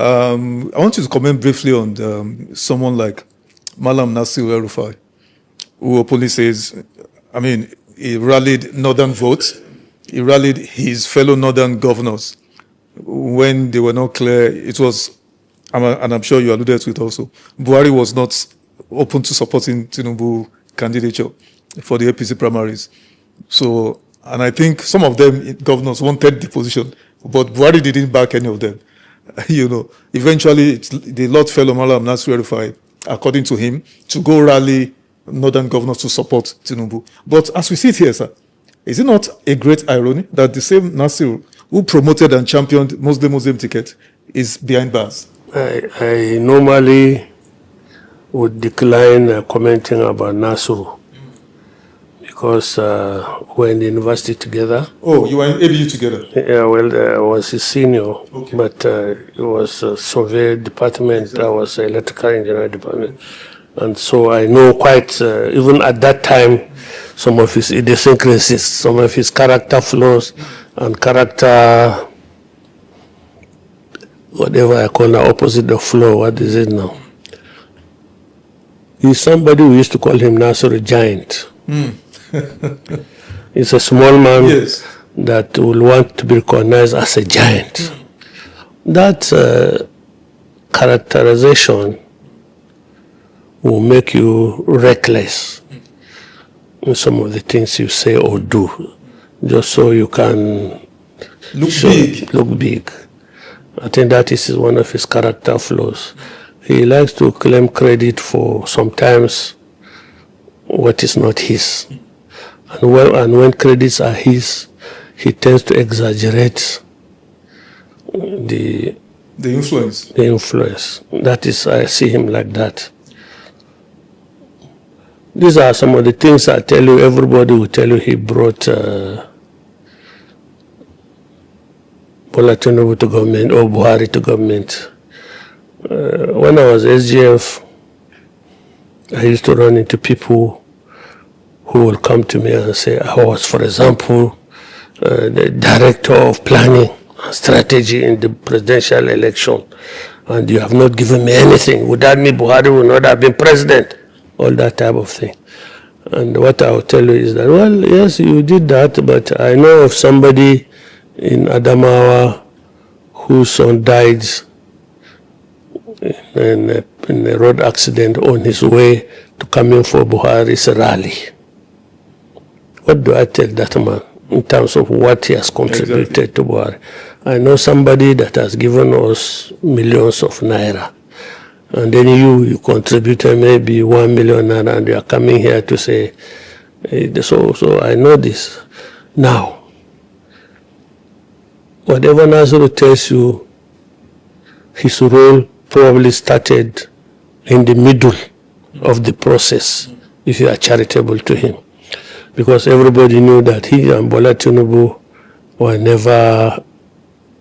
I want you to comment briefly on someone like Malam Nasir El-Rufai, who openly says, I mean, he rallied northern votes, he rallied his fellow northern governors when they were not clear. It was, and I'm sure you alluded to it also, Buhari was not open to supporting Tinubu candidature for the APC primaries. So, and I think some of them, governors, wanted the position, but Buhari didn't back any of them. Eventually, the lot fell on Malam Nasir El-Rufai, according to him, to go rally northern governors to support Tinubu. But as we see it here, sir, is it not a great irony that the same Nasir who promoted and championed Muslim ticket is behind bars? I normally would decline commenting about Nasir because we're in the university together. Oh, you were in ABU together? Yeah, well, I was his senior, okay. But it was a survey department, exactly. I was electrical engineering department. And so I know quite, even at that time, some of his idiosyncrasies, some of his character flaws and character, whatever I call the opposite of flaw, what is it now? He's somebody we used to call him Nasir a giant. He's a small man, yes, that will want to be recognized as a giant. That characterization will make you reckless in some of the things you say or do, just so you can look big. I think that is one of his character flaws. He likes to claim credit for sometimes what is not his. And when credits are his, he tends to exaggerate the influence. The influence. That is, I see him like that. These are some of the things I tell you. Everybody will tell you he brought Bola Tinubu to government or Buhari to government. When I was SGF, I used to run into people who will come to me and say, I was, for example, the director of planning and strategy in the presidential election, and you have not given me anything. Without me, Buhari would not have been president. All that type of thing. And what I will tell you is that, well, yes, you did that, but I know of somebody in Adamawa whose son died in a road accident on his way to coming for Buhari's rally. What do I tell that man in terms of what he has contributed to Buhari? I know somebody that has given us millions of naira. And then you contributed maybe 1 million naira, and you are coming here to say, so I know this. Now, whatever Nasir tells you, his role probably started in the middle of the process, if you are charitable to him. Because everybody knew that he and Bola Tinubu were never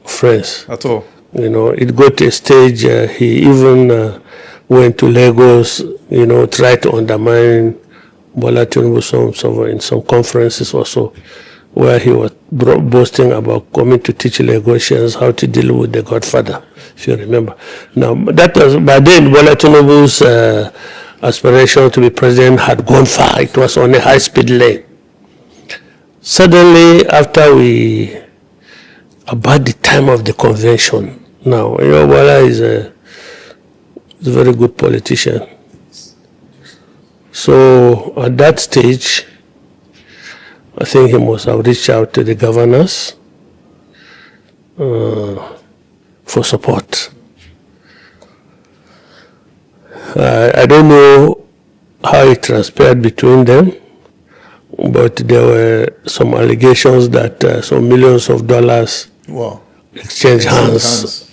friends. At all. It got to a stage, he even went to Lagos, tried to undermine Bola Tinubu in some conferences also, where he was boasting about coming to teach Lagosians how to deal with the Godfather, if you remember. Now, that was, by then, Bola Tinubu's aspiration to be president had gone far. It was on a high-speed lane. Suddenly, about the time of the convention, now, Bola is a very good politician. So at that stage, I think he must have reached out to the governors for support. I don't know how it transpired between them, but there were some allegations that some millions of dollars exchanged hands.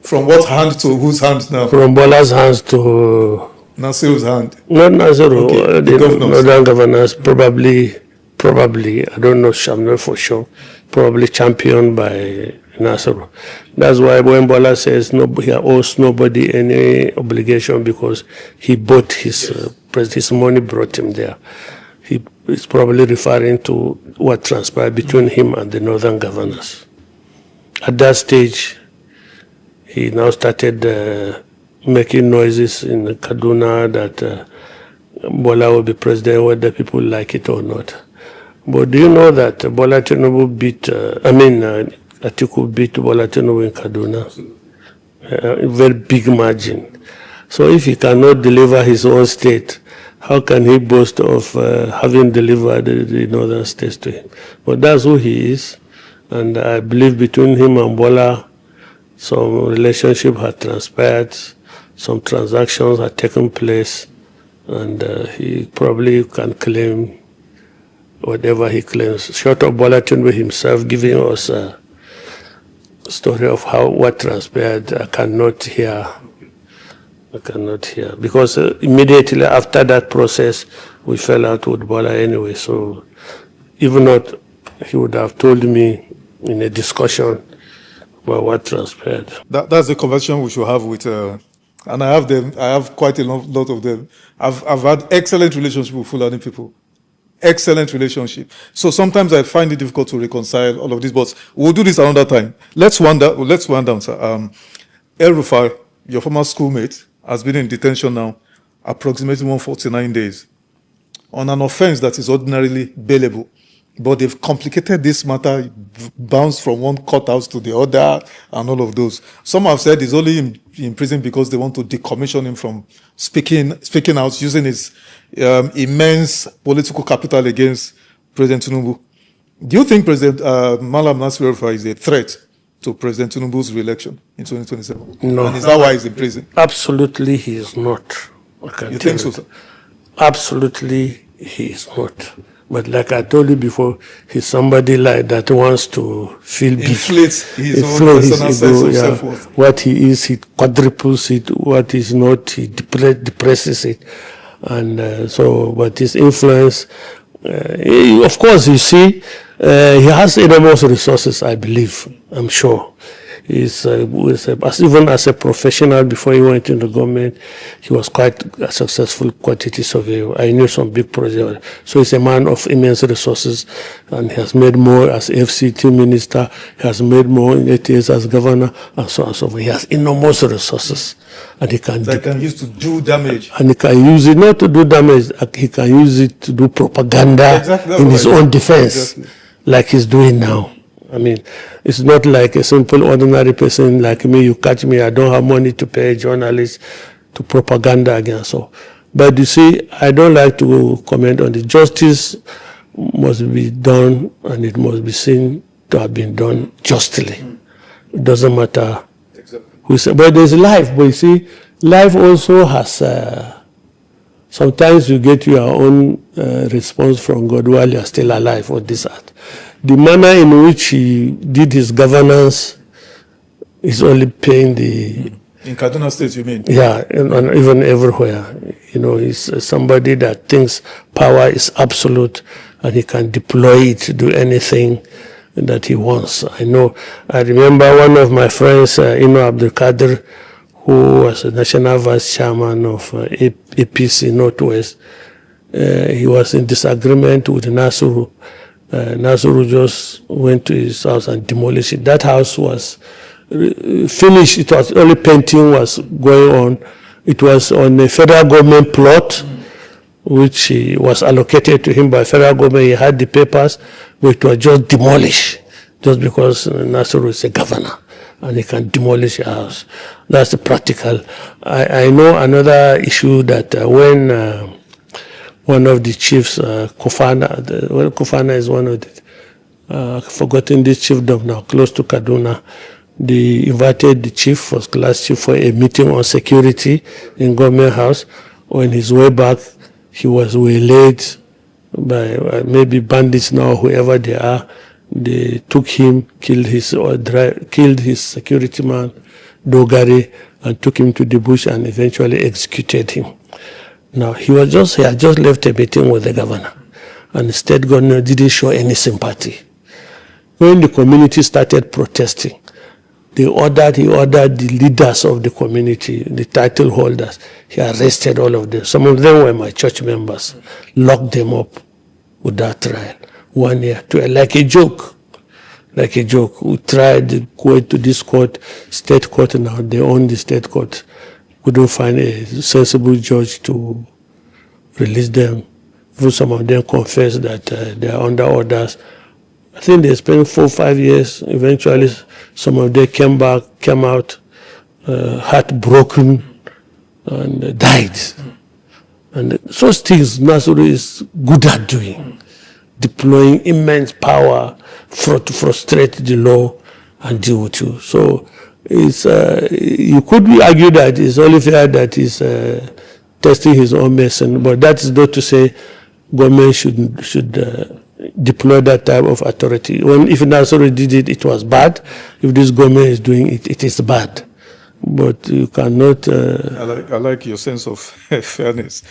From what hand to whose hand now? From Bola's hands to Nasir's hand. Not Nasir, okay. The northern governors, probably, I don't know, I'm not for sure, probably championed by Nasir. That's why when Bola says he owes nobody any obligation because he bought his money brought him there. He is probably referring to what transpired between him and the northern governors. At that stage, he now started making noises in Kaduna that Bola will be president, whether people like it or not. But do you know that Bola Tinubu beat, Atiku beat Bola Tinubu in Kaduna? A very big margin. So if he cannot deliver his own state, how can he boast of having delivered the northern states to him? But that's who he is. And I believe between him and Bola, some relationship had transpired, some transactions had taken place, and he probably can claim whatever he claims. Short of Bola Tinubu himself giving us a story of what transpired, I cannot hear. Because immediately after that process, we fell out with Bola anyway. So even not, he would have told me in a discussion about what transpired. That's the conversation we should have with, and I have them. I have quite a lot of them. I've had excellent relationship with Fulani people. Excellent relationship. So sometimes I find it difficult to reconcile all of this, but we'll do this another time. Let's wind down, sir. El-Rufai, your former schoolmate, has been in detention now approximately 149 days on an offense that is ordinarily bailable. But they've complicated this matter, bounced from one courthouse to the other, and all of those. Some have said he's only in prison because they want to decommission him from speaking out, using his immense political capital against President Tinubu. Do you think President Malam Nasir El-Rufai is a threat to President Tinubu's re-election in 2027? No. And is that why he's in prison? Absolutely, he is not. You think so, sir? Absolutely, he is not. But like I told you before, he's somebody like that wants to feel big. Inflates his own personal sense of self-worth. What he is, he quadruples it. What he's not, he depresses it. And but his influence, of course, you see, he has enormous resources, I believe, I'm sure. Even as a professional, before he went into government, he was quite a successful quantity surveyor. I knew some big projects. So he's a man of immense resources, and he has made more as FCT minister, he has made more in 8 years as governor, and so on and so forth. He has enormous resources. And he can use to do damage. And he can use it not to do damage, he can use it to do propaganda in his own defense, like he's doing now. I mean, it's not like a simple, ordinary person like me. You catch me, I don't have money to pay journalists to propaganda against. So, but you see, I don't like to comment on the justice must be done, and it must be seen to have been done justly. It doesn't matter who say, but there's life. But you see, life also has. Sometimes you get your own response from God while you are still alive or this art. The manner in which he did his governance is only paying the... In Kaduna State, you mean? Yeah, and even everywhere. You know, he's somebody that thinks power is absolute and he can deploy it to do anything that he wants. I remember one of my friends, Abdul Kadir, who was a national vice chairman of APC Northwest. He was in disagreement with Nasuru. Nasuru just went to his house and demolished it. That house was finished. It was only painting was going on. It was on a federal government plot, which was allocated to him by federal government. He had the papers, but it was just demolished, just because Nasuru is a governor and he can demolish a house. That's the practical. I know another issue that when one of the chiefs, Kofana is one of the, forgotten this chiefdom now, close to Kaduna. They invited the chief, first class chief, for a meeting on security in government house. On his way back, he was waylaid by maybe bandits now, whoever they are. They took him, killed his security man, Dogari, and took him to the bush and eventually executed him. Now, he had just left a meeting with the governor, and the state governor didn't show any sympathy. When the community started protesting, he ordered the leaders of the community, the title holders. He arrested all of them. Some of them were my church members, locked them up without trial. 1 year, like a joke. like a joke. We tried going to this court, state court now, they own the state court. Couldn't find a sensible judge to release them. Even some of them confessed that they are under orders. I think they spent 4 or 5 years. Eventually, some of them came out heartbroken and died. And such things Nasiru is good at doing, deploying immense power to frustrate the law and deal with you. So it's, you could argue that it's only fair that he's testing his own medicine, but that is not to say government should deploy that type of authority. If Nasiru did it, it was bad. If this government is doing it, it is bad. But you cannot... I like your sense of fairness.